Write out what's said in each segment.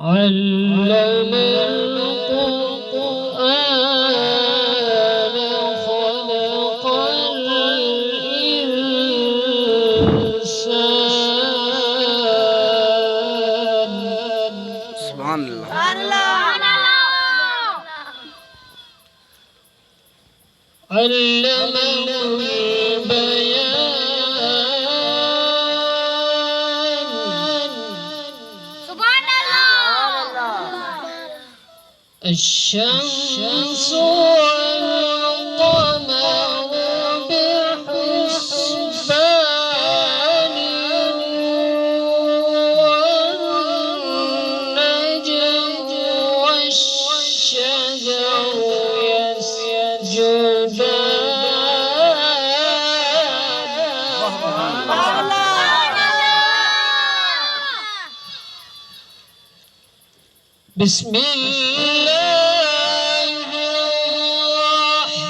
علم القرآن خلق الإنسان. سبحان الله. علمه البيان. سبحان الله. الشمس والقمر بحسبان والنجم والشجر بسم الله الرحمن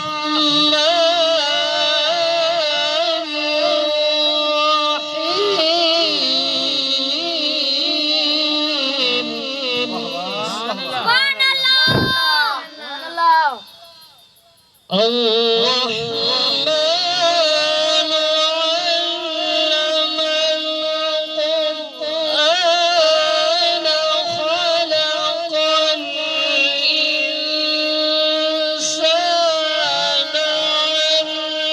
الرحيم. سبحان الله. الرحمن علم القرآن خلق الإنسان علمه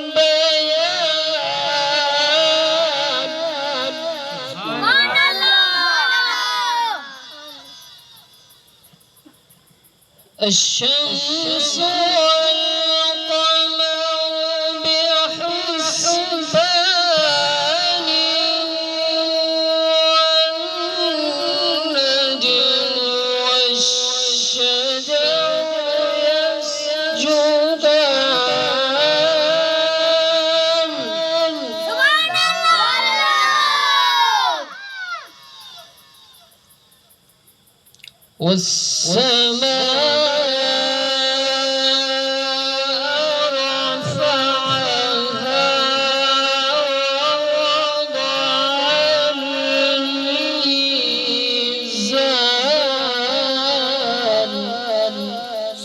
البيان. سبحان الله. الشمس والقمر بحسبان والنجم والشجر يسجدان. سبحان الله. والسماء رفعها ووضع الميزان.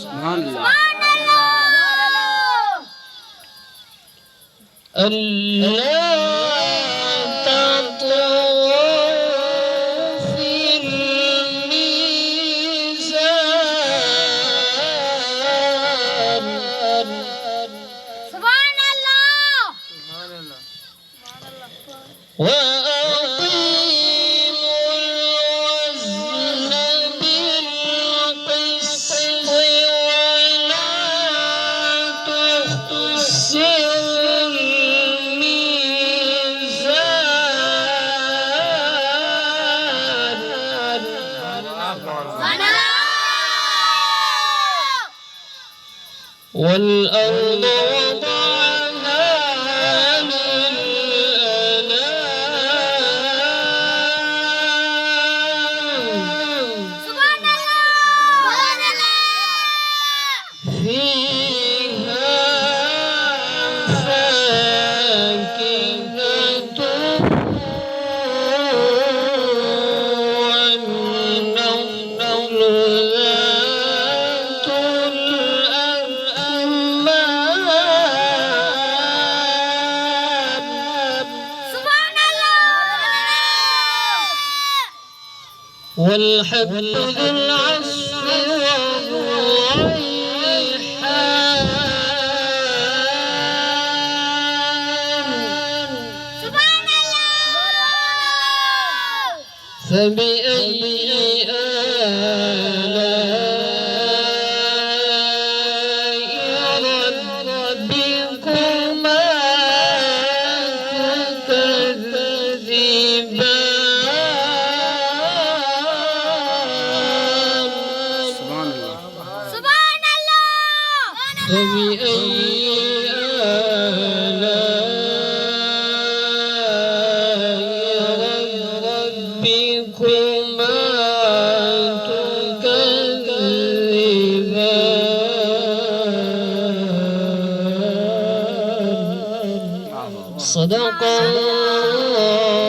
سبحان الله. سبحان الله. ألا تطغوا في الميزان. سبحان الله. وأقيموا الوزن بالقسط ولا تخسروا الميزان. سبحان الله. والأرض وضعها للأنام. سبحان الله. فيها فاكهة والنخل ذات الأكمام. سبحان الله. والحب ذو العصف والريحان. سبحان الله. فبأي آلاء ربكما تكذبان. فبأي آلاء ربكما تكذبان صدق الله